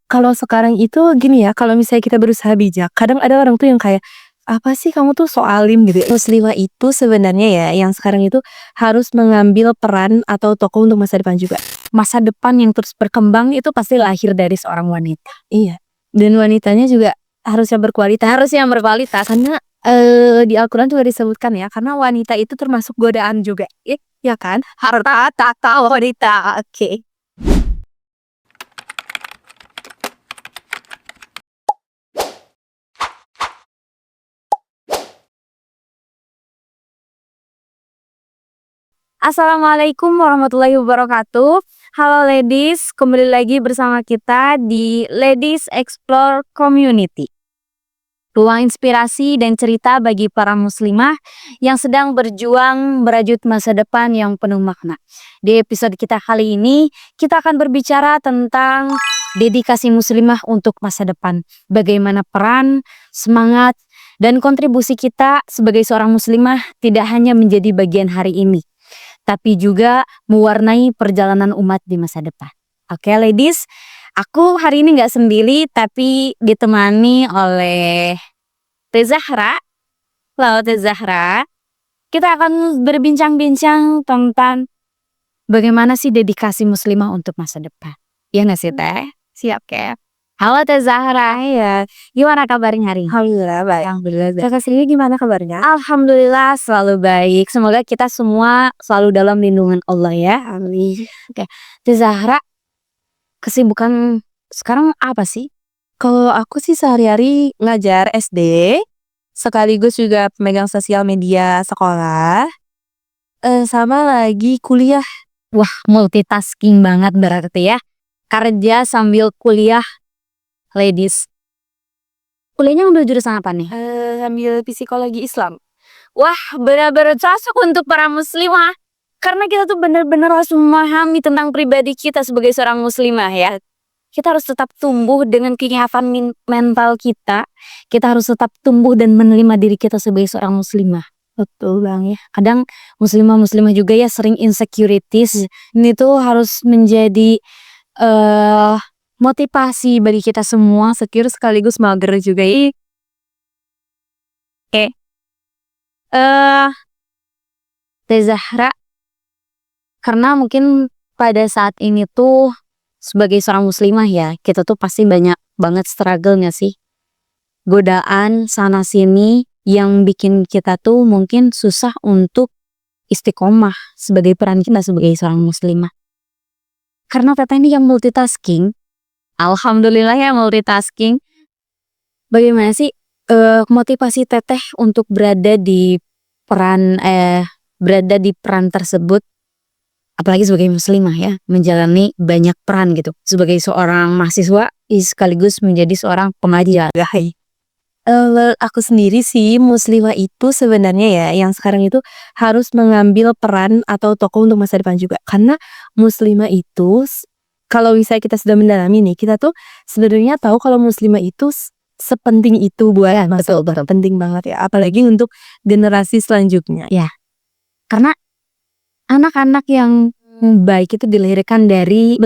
Kalau sekarang itu gini ya, kalau misalnya kita berusaha bijak, kadang ada orang tuh yang kayak, "Apa sih kamu tuh so alim," gitu ya. Muslimah itu sebenarnya ya, yang sekarang itu harus mengambil peran atau tokoh untuk masa depan juga. Masa depan yang terus berkembang itu pasti lahir dari seorang wanita. Iya, dan wanitanya juga harusnya berkualitas karena, di Al-Quran juga disebutkan ya, karena wanita itu termasuk godaan juga, ya kan? Harta tahta wanita, oke. Assalamualaikum warahmatullahi wabarakatuh. Halo ladies, kembali lagi bersama kita di Ladies Explore Community. Ruang inspirasi dan cerita bagi para muslimah yang sedang berjuang merajut masa depan yang penuh makna. Di episode kita kali ini, kita akan berbicara tentang dedikasi muslimah untuk masa depan. Bagaimana peran, semangat, dan kontribusi kita sebagai seorang muslimah tidak hanya menjadi bagian hari ini, tapi juga mewarnai perjalanan umat di masa depan. Oke ladies, aku hari ini nggak sendiri tapi ditemani oleh Teh Zahra. Halo Teh Zahra. Kita akan berbincang-bincang tentang bagaimana sih dedikasi muslimah untuk masa depan. Ya nggak sih Teh? Siap ya? Halo Teh Zahra. Iya, Gimana kabarnya hari ini? alhamdulillah baik. Alhamdulillah. Kakak sendiri gimana kabarnya? Alhamdulillah selalu baik. Semoga kita semua selalu dalam lindungan Allah ya. Amin. Oke, Teh Zahra, kesibukan sekarang apa sih? Kalau aku sih sehari-hari ngajar SD, sekaligus juga pemegang sosial media sekolah, sama lagi kuliah. Wah, multitasking banget berarti ya. Kerja sambil kuliah, ladies. Kuliahnya ambil jurusan apa nih? Sambil psikologi Islam. Wah, benar-benar cocok untuk para muslimah. Karena kita tuh benar-benar harus memahami tentang pribadi kita sebagai seorang muslimah ya. Kita harus tetap tumbuh dengan keiafan mental kita. Kita harus tetap tumbuh dan menerima diri kita sebagai seorang muslimah. Betul bang ya. Kadang muslimah juga ya sering insecurities. Ini tuh harus menjadi motivasi bagi kita semua. Secure sekaligus mager juga ya. Oke. Teh Zahra, karena mungkin pada saat ini tuh sebagai seorang muslimah ya, kita tuh pasti banyak banget struggle gak sih? Godaan sana sini yang bikin kita tuh mungkin susah untuk istiqomah sebagai peran kita sebagai seorang muslimah. Karena Teteh ini yang multitasking, alhamdulillah ya multitasking. Bagaimana sih motivasi Teteh untuk berada di peran tersebut? Apalagi sebagai muslimah ya, menjalani banyak peran gitu. Sebagai seorang mahasiswa, sekaligus menjadi seorang pengajar. Aku sendiri sih muslimah itu sebenarnya ya, yang sekarang itu harus mengambil peran atau tokoh untuk masa depan juga. Karena muslimah itu, kalau misalnya kita sudah mendalami nih, kita tuh sebenarnya tahu kalau muslimah itu sepenting itu buat masa depan. Penting banget ya, apalagi untuk generasi selanjutnya. Ya, karena anak-anak yang baik itu dilahirkan dari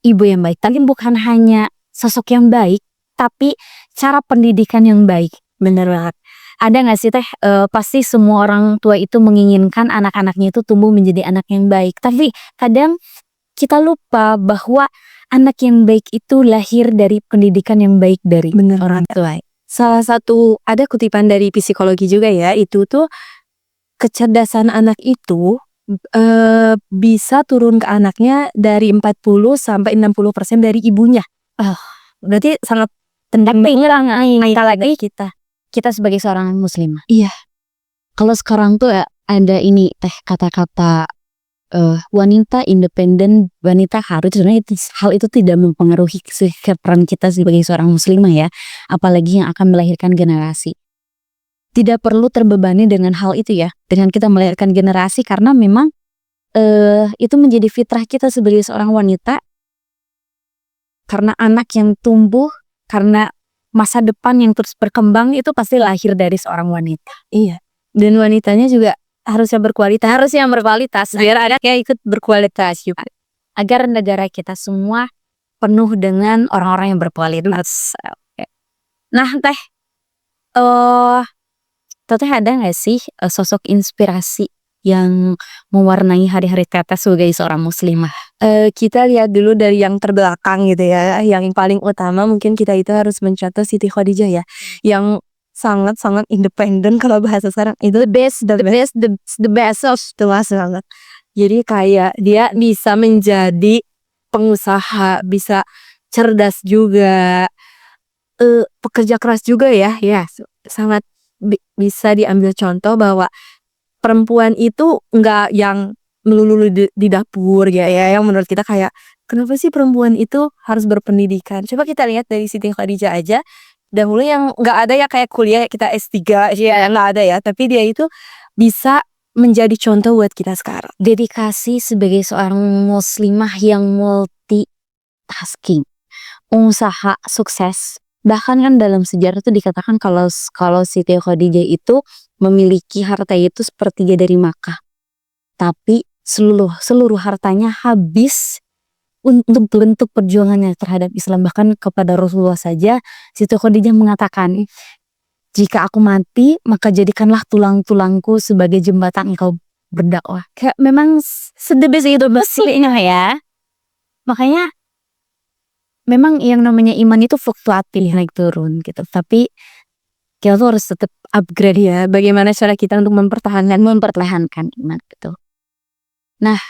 ibu yang baik. Tapi bukan hanya sosok yang baik, tapi cara pendidikan yang baik. Bener banget. Ada gak sih Teh, pasti semua orang tua itu menginginkan anak-anaknya itu tumbuh menjadi anak yang baik. Tapi kadang kita lupa bahwa anak yang baik itu lahir dari pendidikan yang baik dari orang tua. Salah satu ada kutipan dari psikologi juga ya, itu tuh kecerdasan anak itu bisa turun ke anaknya dari 40-60% dari ibunya. Berarti sangat penting lagi kita sebagai seorang muslimah. Iya. Kalau sekarang tuh ya ada ini Teh kata-kata wanita independen, wanita harus, sebenarnya hal itu tidak mempengaruhi peran kita sebagai seorang muslimah ya, apalagi yang akan melahirkan generasi. Tidak perlu terbebani dengan hal itu ya, dengan kita melahirkan generasi, karena memang itu menjadi fitrah kita sebagai seorang wanita. Karena anak yang tumbuh, karena masa depan yang terus berkembang itu pasti lahir dari seorang wanita. Iya. Dan wanitanya juga harusnya berkualitas biar anaknya ikut berkualitas juga. Agar negara kita semua penuh dengan orang-orang yang berkualitas. Oke. Nah, Teteh ada nggak sih sosok inspirasi yang mewarnai hari-hari Teteh sebagai seorang muslimah? Kita lihat dulu dari yang terbelakang gitu ya. Yang paling utama mungkin kita itu harus mencontoh Siti Khadijah ya, yang sangat-sangat independen kalau bahasa sekarang itu the best of the best banget. Jadi kayak dia bisa menjadi pengusaha, bisa cerdas juga, pekerja keras juga ya, sangat bisa diambil contoh bahwa perempuan itu nggak yang melulu di dapur yang menurut kita kayak, kenapa sih perempuan itu harus berpendidikan? Coba kita lihat dari Siti Khadijah aja, dahulu yang nggak ada ya kayak kuliah kita S3 nggak ada ya, tapi dia itu bisa menjadi contoh buat kita sekarang. Dedikasi sebagai seorang muslimah yang multitasking, pengusaha sukses. Bahkan kan dalam sejarah itu dikatakan kalau Siti Khadijah itu memiliki harta itu sepertiga dari Makkah. Tapi seluruh hartanya habis untuk bentuk perjuangannya terhadap Islam. Bahkan kepada Rasulullah saja Siti Khadijah mengatakan, jika aku mati maka jadikanlah tulang-tulangku sebagai jembatan engkau berdakwah. Kayak memang sedebes itu basicnya ya. Makanya memang yang namanya iman itu fluktuatif, naik turun gitu. Tapi kita tuh harus tetap upgrade ya. Bagaimana cara kita untuk mempertahankan iman gitu. Nah,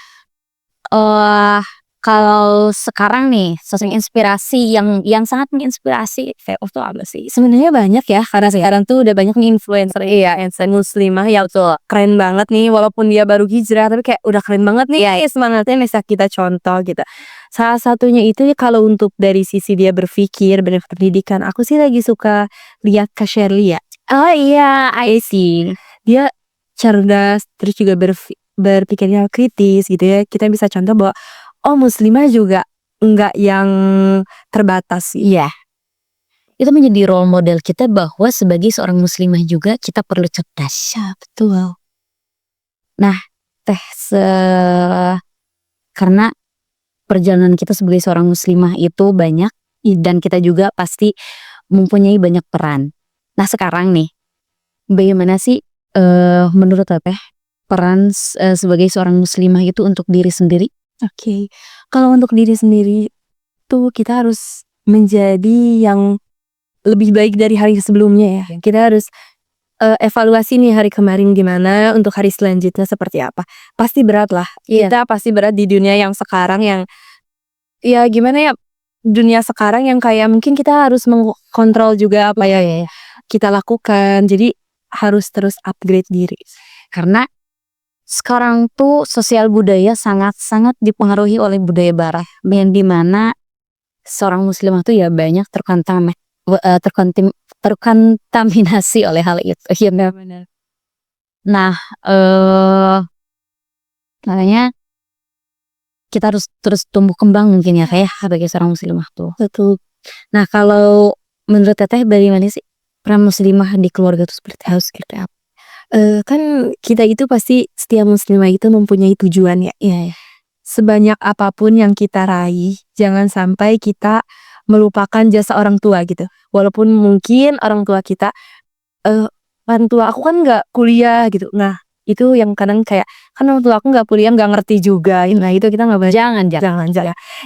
kalau sekarang nih sosok inspirasi yang sangat menginspirasi Feof tuh apa sih? Sebenarnya banyak ya, karena sekarang tuh udah banyak nih influencer muslimah yang tuh keren banget nih, walaupun dia baru hijrah tapi kayak udah keren banget nih semangatnya, bisa kita contoh gitu. Salah satunya itu kalau untuk dari sisi dia berpikir, pendidikan, aku sih lagi suka lihat Kak Sherly ya. Oh iya, I see. Dia cerdas, terus juga berpikirnya kritis gitu ya. Kita bisa contoh bahwa muslimah juga enggak yang terbatas sih. Iya. Itu menjadi role model kita bahwa sebagai seorang muslimah juga kita perlu cerdas. Ya, betul. Nah, karena perjalanan kita sebagai seorang muslimah itu banyak dan kita juga pasti mempunyai banyak peran. Nah, sekarang nih, bagaimana sih menurut Teteh peran sebagai seorang muslimah itu untuk diri sendiri? Oke. Kalau untuk diri sendiri tuh kita harus menjadi yang lebih baik dari hari sebelumnya ya. Kita harus evaluasi nih hari kemarin gimana, untuk hari selanjutnya seperti apa. Pasti berat lah. Kita pasti berat di dunia yang sekarang yang ya gimana ya, dunia sekarang yang kayak mungkin kita harus mengkontrol juga apa kita lakukan. Jadi harus terus upgrade diri. Karena sekarang tuh sosial budaya sangat-sangat dipengaruhi oleh budaya barat, yang dimana seorang muslimah tuh ya banyak terkontaminasi oleh hal itu. Ya benar. Nah, makanya kita harus terus tumbuh kembang mungkin ya kayak sebagai seorang muslimah tuh. Betul. Nah, kalau menurut Teteh bagaimana sih peran muslimah di keluarga itu harus seperti apa? Kan kita itu pasti setiap muslimah itu mempunyai tujuan ya. Sebanyak apapun yang kita raih, jangan sampai kita melupakan jasa orang tua gitu. Walaupun mungkin orang tua kita, orang tua aku kan nggak kuliah gitu. Nah, itu yang kadang kayak, kan orang tua aku nggak kuliah, nggak ngerti juga. Nah, itu kita nggak boleh. Jangan.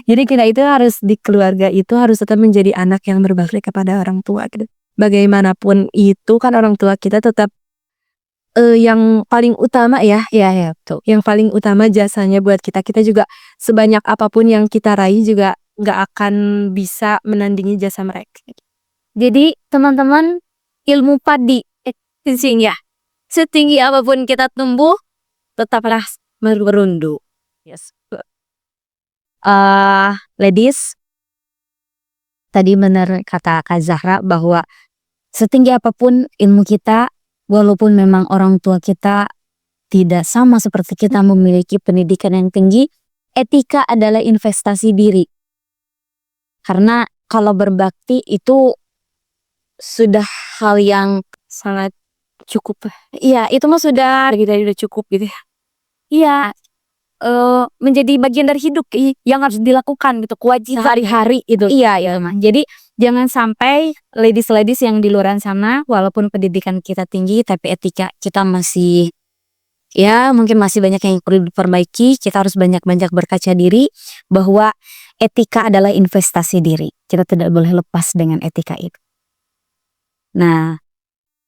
Jadi kita itu harus di keluarga itu harus tetap menjadi anak yang berbakti kepada orang tua gitu. Bagaimanapun itu kan orang tua kita tetap yang paling utama ya betul. Yang paling utama jasanya buat kita juga sebanyak apapun yang kita raih juga nggak akan bisa menandingi jasa mereka. Jadi teman-teman, ilmu padi ya, setinggi apapun kita tumbuh tetaplah merundu. Yes. Ladies, tadi benar kata Kak Zahra bahwa setinggi apapun ilmu kita, walaupun memang orang tua kita tidak sama seperti kita memiliki pendidikan yang tinggi, etika adalah investasi diri. Karena kalau berbakti itu sudah hal yang sangat cukup. Iya, itu mah sudah kita udah cukup gitu ya. Iya. menjadi bagian dari hidup yang harus dilakukan gitu, kewajiban Hari-hari itu. Iya ya mah. Jadi jangan sampai ladies yang di luaran sana walaupun pendidikan kita tinggi tapi etika kita masih ya mungkin masih banyak yang perlu diperbaiki. Kita harus banyak-banyak berkaca diri bahwa etika adalah investasi diri. Kita tidak boleh lepas dengan etika itu. Nah,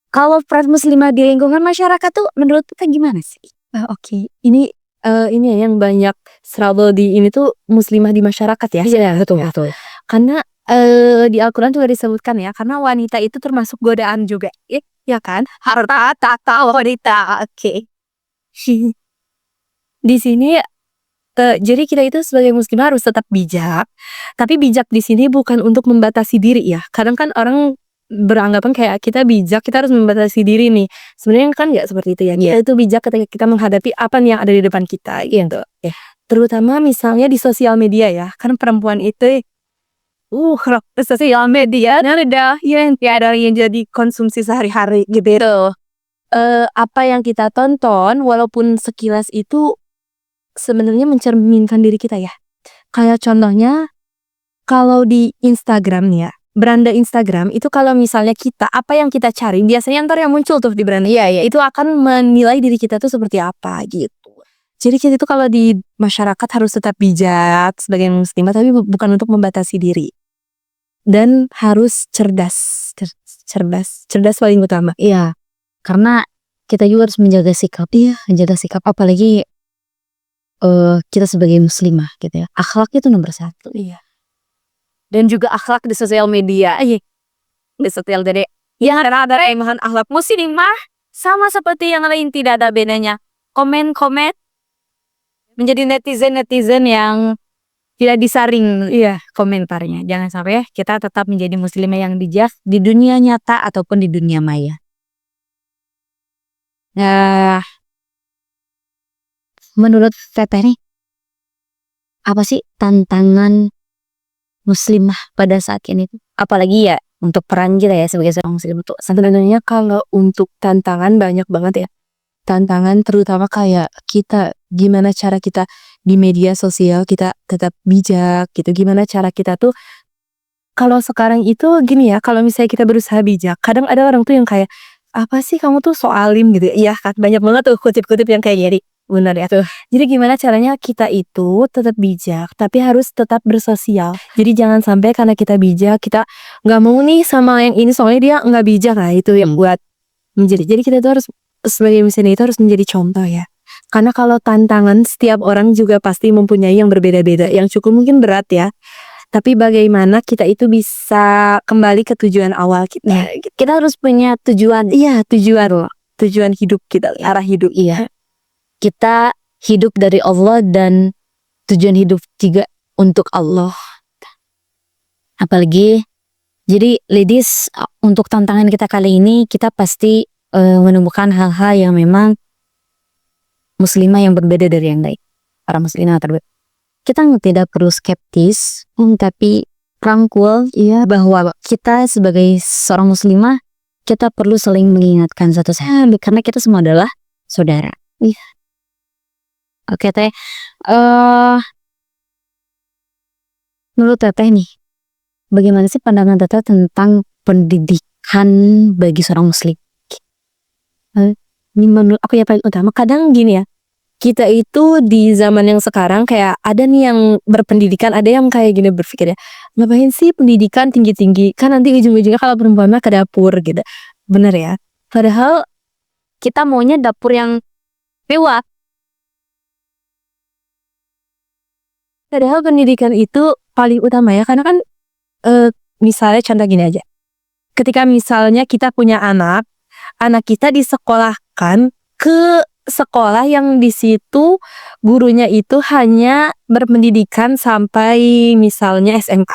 kalau peran muslimah di lingkungan masyarakat tuh menurut kita gimana sih? Oke. Ini ya yang banyak struggle di ini tuh muslimah di masyarakat ya. Iya, betul. Karena di Al-Quran juga disebutkan ya, karena wanita itu termasuk godaan juga, ya kan? Harta tahta wanita. Oke. Di sini jadi kita itu sebagai muslimah harus tetap bijak, tapi bijak di sini bukan untuk membatasi diri ya. Kadang kan orang beranggapan kayak kita bijak, kita harus membatasi diri nih. Sebenarnya kan nggak seperti itu ya. Kita itu bijak ketika kita menghadapi apa yang ada di depan kita gitu. Terutama misalnya di sosial media ya, kan perempuan itu sosial media udah yang ada yang jadi konsumsi sehari-hari gitu. Apa yang kita tonton walaupun sekilas itu sebenarnya mencerminkan diri kita ya. Kayak contohnya kalau di Instagram nih ya, beranda Instagram itu kalau misalnya kita apa yang kita cari biasanya ntar yang muncul tuh di beranda itu akan menilai diri kita tuh seperti apa gitu. Jadi kita itu kalau di masyarakat harus tetap bijak sebagai muslimah tapi bukan untuk membatasi diri. Dan harus cerdas paling utama. Iya, karena kita juga harus menjaga sikap. Menjaga sikap apalagi kita sebagai muslimah gitu ya. Akhlak itu nomor 1. Iya. Dan juga akhlak di sosial media. Di sosial media yang ada imahan akhlak muslimah sama seperti yang lain, tidak ada bedanya. Komen-komen menjadi netizen yang tidak disaring komentarnya. Jangan sampai kita tetap menjadi muslimah yang bijak di dunia nyata ataupun di dunia maya. Nah, menurut Teteh nih, apa sih tantangan muslimah pada saat ini tuh? Apalagi ya untuk peran kita ya sebagai seorang muslim tuh. Sebenarnya kalau untuk tantangan banyak banget ya. Tantangan terutama kayak kita gimana cara kita di media sosial kita tetap bijak gitu. Gimana cara kita tuh kalau sekarang itu gini ya, kalau misalnya kita berusaha bijak, kadang ada orang tuh yang kayak apa sih kamu tuh so alim gitu. Iya kan banyak banget tuh kutip-kutip yang kayak gini. Benar ya tuh. Jadi gimana caranya kita itu tetap bijak tapi harus tetap bersosial. Jadi jangan sampai karena kita bijak kita nggak mau nih sama yang ini soalnya dia nggak bijak. Nah itu yang buat jadi kita tuh harus sebagai muslimah itu harus menjadi contoh ya. Karena kalau tantangan setiap orang juga pasti mempunyai yang berbeda-beda, yang cukup mungkin berat ya. Tapi bagaimana kita itu bisa kembali ke tujuan awal kita. Kita harus punya tujuan. Iya, tujuan hidup kita, arah hidup. Iya. Kita hidup dari Allah dan tujuan hidup juga untuk Allah. Apalagi jadi ladies, untuk tantangan kita kali ini kita pasti menemukan hal-hal yang memang muslimah yang berbeda dari yang lain. Para muslimah berbeda. Kita tidak perlu skeptis, tapi rangkul bahwa kita sebagai seorang muslimah kita perlu saling mengingatkan satu sama lain karena kita semua adalah saudara. Oke Teh, menurut Teteh nih, bagaimana sih pandangan Teteh tentang pendidikan bagi seorang muslim? Ini menurut aku ya paling utama. Kadang gini ya, kita itu di zaman yang sekarang kayak ada nih yang berpendidikan, ada yang kayak gini berpikir ya, ngapain sih pendidikan tinggi-tinggi, kan nanti ujung-ujungnya kalau perempuan mah ke dapur gitu. Bener ya, padahal kita maunya dapur yang mewah. Padahal pendidikan itu paling utama ya, karena kan misalnya contoh gini aja, ketika misalnya kita punya anak kita disekolahkan ke sekolah yang di situ gurunya itu hanya berpendidikan sampai misalnya SMK.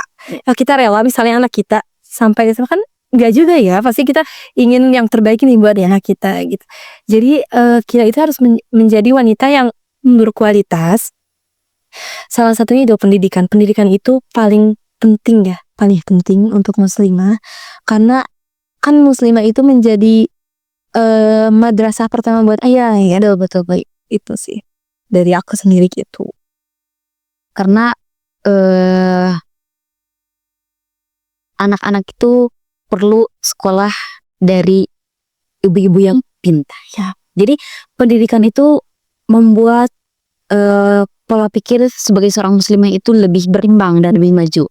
Kita rela misalnya anak kita sampai SMK kan enggak juga ya, pasti kita ingin yang terbaik nih buat anak kita gitu. Jadi kita itu harus menjadi wanita yang berkualitas. Salah satunya itu pendidikan. Pendidikan itu paling penting ya, paling penting untuk muslimah, karena kan muslimah itu menjadi madrasah pertama buat iya betul baik itu sih. dari aku sendiri gitu. Karena anak-anak itu perlu sekolah dari ibu-ibu yang pintar ya. Jadi pendidikan itu membuat pola pikir sebagai seorang muslimah itu lebih berimbang dan lebih maju.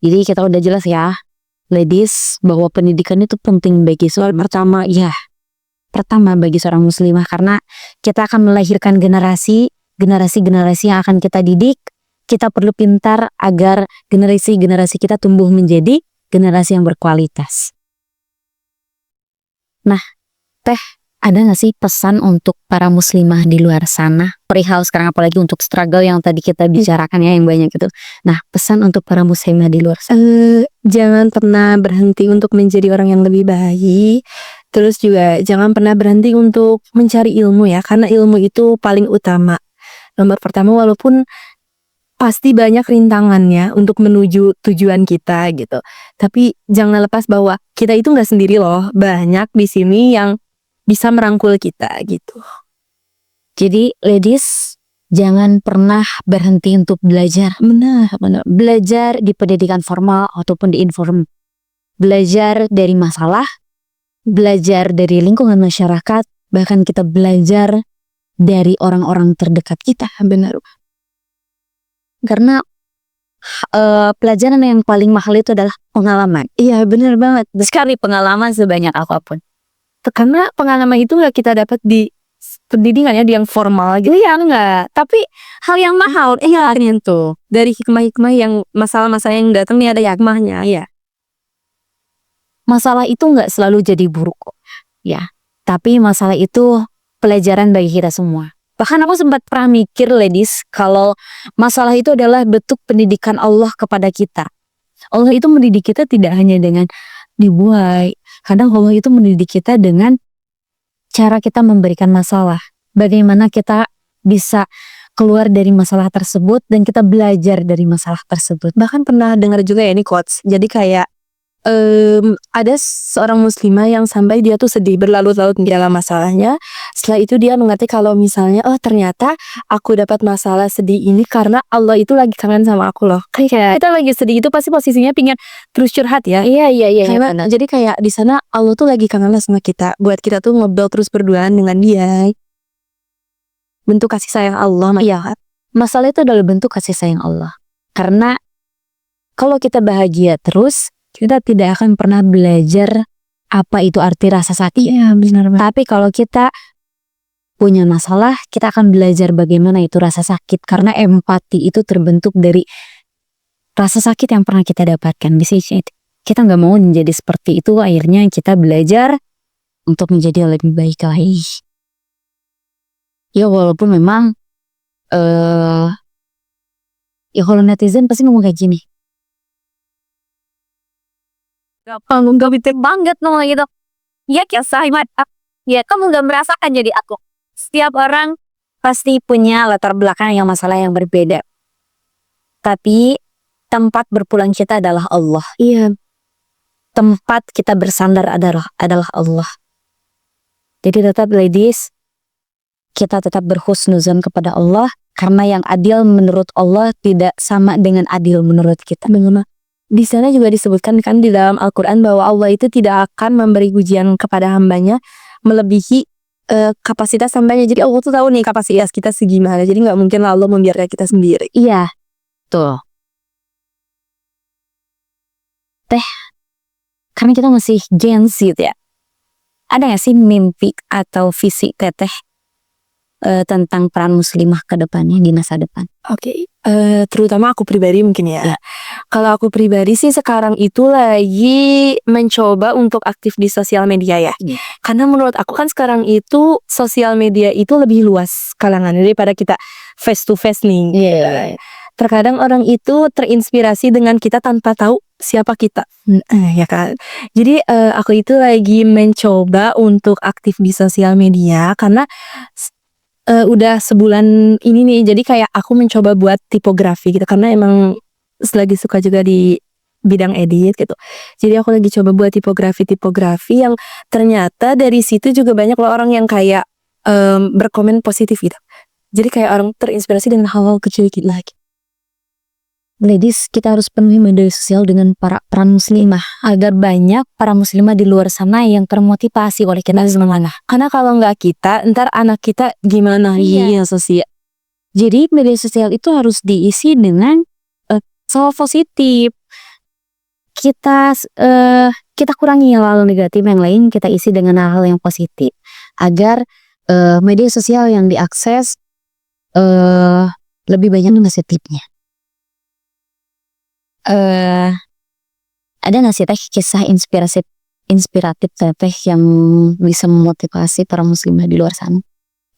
Jadi kita udah jelas ya, ladies, bahwa pendidikan itu penting bagi seorang pertama bagi seorang muslimah, karena kita akan melahirkan generasi yang akan kita didik. Kita perlu pintar agar generasi kita tumbuh menjadi generasi yang berkualitas. Nah, Teh, ada gak sih pesan untuk para muslimah di luar sana? Perihal sekarang apalagi untuk struggle yang tadi kita bicarakan ya, yang banyak itu. Nah, pesan untuk para muslimah di luar sana. Jangan pernah berhenti untuk menjadi orang yang lebih baik. Terus juga jangan pernah berhenti untuk mencari ilmu ya, karena ilmu itu paling utama. Nomor pertama, walaupun pasti banyak rintangannya untuk menuju tujuan kita gitu. Tapi jangan lepas bahwa kita itu nggak sendiri loh. Banyak di sini yang bisa merangkul kita gitu. Jadi ladies, jangan pernah berhenti untuk belajar. Benar. Belajar di pendidikan formal ataupun di informal. Belajar dari masalah, belajar dari lingkungan masyarakat, bahkan kita belajar dari orang-orang terdekat kita. Benar. Karena pelajaran yang paling mahal itu adalah pengalaman. Iya, benar banget. Sekali pengalaman sebanyak apapun. Karena pengalaman itu nggak kita dapat di pendidikan ya, di yang formal gitu ya, nggak. Tapi hal yang mahal, tuh dari hikmah-hikmah yang masalah-masalah yang datang nih ada hikmahnya ya. Masalah itu nggak selalu jadi buruk kok, ya. Tapi masalah itu pelajaran bagi kita semua. Bahkan aku sempat pernah mikir, ladies, kalau masalah itu adalah bentuk pendidikan Allah kepada kita. Allah itu mendidik kita tidak hanya dengan dibuai. Kadang Allah itu mendidik kita dengan cara kita memberikan masalah. Bagaimana kita bisa keluar dari masalah tersebut dan kita belajar dari masalah tersebut. Bahkan pernah dengar juga ya ini quotes. Jadi kayak ada seorang muslimah yang sampai dia tuh sedih berlarut-larut di dalam masalahnya. Setelah itu dia mengerti kalau misalnya, oh ternyata aku dapat masalah sedih ini karena Allah itu lagi kangen sama aku loh. Kayak kita lagi sedih itu pasti posisinya pingin terus curhat ya. Iya. Jadi kayak di sana Allah tuh lagi kangen sama kita. Buat kita tuh ngobrol terus berduaan dengan dia. Bentuk kasih sayang Allah. Iya, masalah itu adalah bentuk kasih sayang Allah. Karena kalau kita bahagia terus, kita tidak akan pernah belajar apa itu arti rasa sakit. Iya, benar. Tapi kalau kita punya masalah, kita akan belajar bagaimana itu rasa sakit. Karena empati itu terbentuk dari rasa sakit yang pernah kita dapatkan. Bisa kita nggak mau menjadi seperti itu, akhirnya kita belajar untuk menjadi lebih baik lagi. Ya walaupun memang ya kalau netizen pasti ngomong kayak gini, gak bisa banget ngomong gitu. Ya kisah ya kamu gak merasakan jadi aku. Setiap orang pasti punya latar belakang yang masalah yang berbeda. Tapi tempat berpulang kita adalah Allah. Iya. Tempat kita bersandar adalah Allah. Jadi tetap ladies, kita tetap berhusnuzon kepada Allah. Karena yang adil menurut Allah tidak sama dengan adil menurut kita. Bagaimana? Di sana juga disebutkan kan di dalam Al-Quran bahwa Allah itu tidak akan memberi ujian kepada hambanya melebihi kapasitas hambanya. Jadi Allah tuh tahu nih kapasitas kita segimana. Jadi nggak mungkin Allah membiarkan kita sendiri. Iya, tuh. Teh, karena kita masih Gen Z ya. Ada gak sih mimpi atau visi teteh tentang peran muslimah ke depannya di masa depan? Oke. Terutama aku pribadi mungkin ya. Kalau aku pribadi sih sekarang itu lagi mencoba untuk aktif di sosial media ya. Karena menurut aku kan sekarang itu sosial media itu lebih luas kalangan daripada kita face to face nih. Terkadang orang itu terinspirasi dengan kita tanpa tahu siapa kita. Ya kan. Jadi aku itu lagi mencoba untuk aktif di sosial media karena udah sebulan ini nih, jadi kayak aku mencoba buat tipografi gitu karena emang lagi suka juga di bidang edit gitu. Jadi aku lagi coba buat tipografi yang ternyata dari situ juga banyak loh orang yang kayak berkomen positif gitu. Jadi kayak orang terinspirasi dengan hal-hal kecil gitu lagi. Ladies, kita harus penuhi media sosial dengan para peran muslimah agar banyak para muslimah di luar sana yang termotivasi oleh kita semuanya. Karena kalau nggak kita, ntar anak kita gimana? Iya. Sosial. Jadi media sosial itu harus diisi dengan hal positif. Kita kurangi hal-hal negatif yang lain, kita isi dengan hal-hal yang positif agar media sosial yang diakses lebih banyak positifnya. Ada nggak sih teh kisah inspiratif teh yang bisa memotivasi para muslimah di luar sana?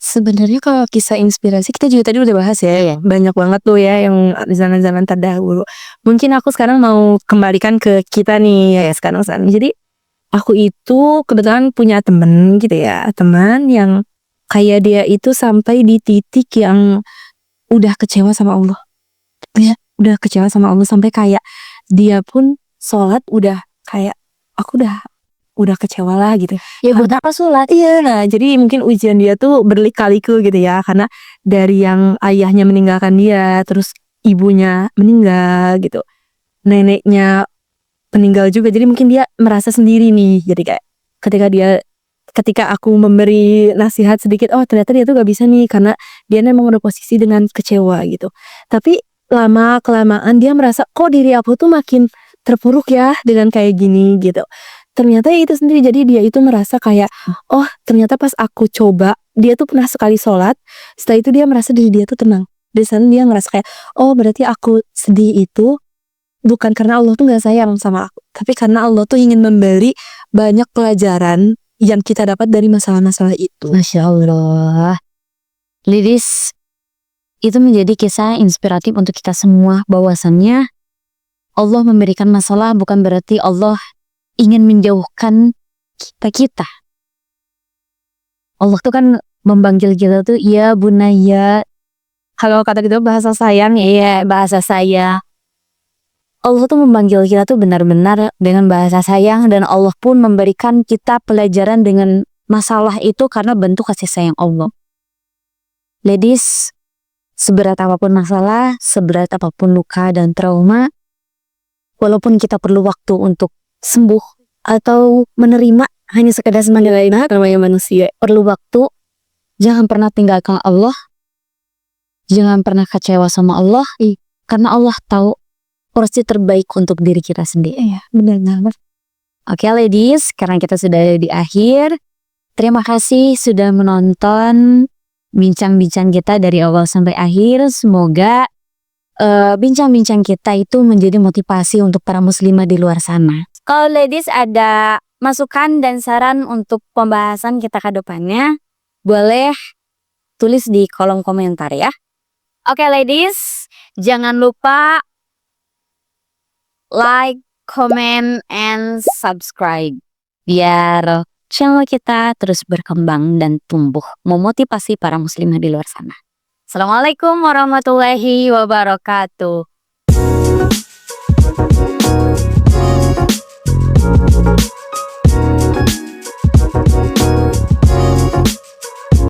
Sebenarnya kalau kisah inspirasi kita juga tadi udah bahas ya, banyak banget tuh ya yang di zaman-zaman terdahulu. Mungkin aku sekarang mau kembalikan ke kita nih ya sekarang. Jadi aku itu kebetulan punya temen gitu ya, teman yang kayak dia itu sampai di titik yang udah kecewa sama Allah. Ya, udah kecewa sama Allah sampai kayak dia pun sholat udah kayak aku udah kecewa lah gitu. Ya buat apa sholat? Iya, nah jadi mungkin ujian dia tuh berliku-liku gitu ya, karena dari yang ayahnya meninggalkan dia, terus ibunya meninggal gitu, neneknya meninggal juga, jadi mungkin dia merasa sendiri nih. Jadi kayak ketika aku memberi nasihat sedikit, oh ternyata dia tuh gak bisa nih karena dia memang udah posisi dengan kecewa gitu. Tapi lama kelamaan dia merasa kok diri aku tuh makin terpuruk ya dengan kayak gini gitu. Ternyata itu sendiri, jadi dia itu merasa kayak oh ternyata pas aku coba, dia tuh pernah sekali sholat, setelah itu dia merasa diri dia tuh tenang. Di sana dia ngerasa kayak oh berarti aku sedih itu bukan karena Allah tuh gak sayang sama aku, tapi karena Allah tuh ingin memberi banyak pelajaran yang kita dapat dari masalah-masalah itu. Masya Allah. Ladies, itu menjadi kisah inspiratif untuk kita semua, bahwasannya Allah memberikan masalah bukan berarti Allah ingin menjauhkan kita. Allah tuh kan memanggil kita tuh ya bunaya. Kalau kata gitu bahasa sayang, ya bahasa saya. Allah tuh memanggil kita tuh benar-benar dengan bahasa sayang, dan Allah pun memberikan kita pelajaran dengan masalah itu karena bentuk kasih sayang Allah. Ladies, seberat apapun masalah, seberat apapun luka dan trauma, walaupun kita perlu waktu untuk sembuh atau menerima hanya sekedar sebagai namanya manusia, perlu waktu. Jangan pernah tinggalkan Allah, jangan pernah kecewa sama Allah, karena Allah tahu porsi terbaik untuk diri kita sendiri. Iya, benar. Oke ladies, sekarang kita sudah di akhir. Terima kasih sudah menonton bincang-bincang kita dari awal sampai akhir. Semoga bincang-bincang kita itu menjadi motivasi untuk para muslimah di luar sana. Kalau ladies ada masukan dan saran untuk pembahasan kita ke depannya, boleh tulis di kolom komentar ya. Oke ladies, jangan lupa like, comment, and subscribe biar channel kita terus berkembang dan tumbuh, memotivasi para muslimah di luar sana. Assalamualaikum warahmatullahi wabarakatuh.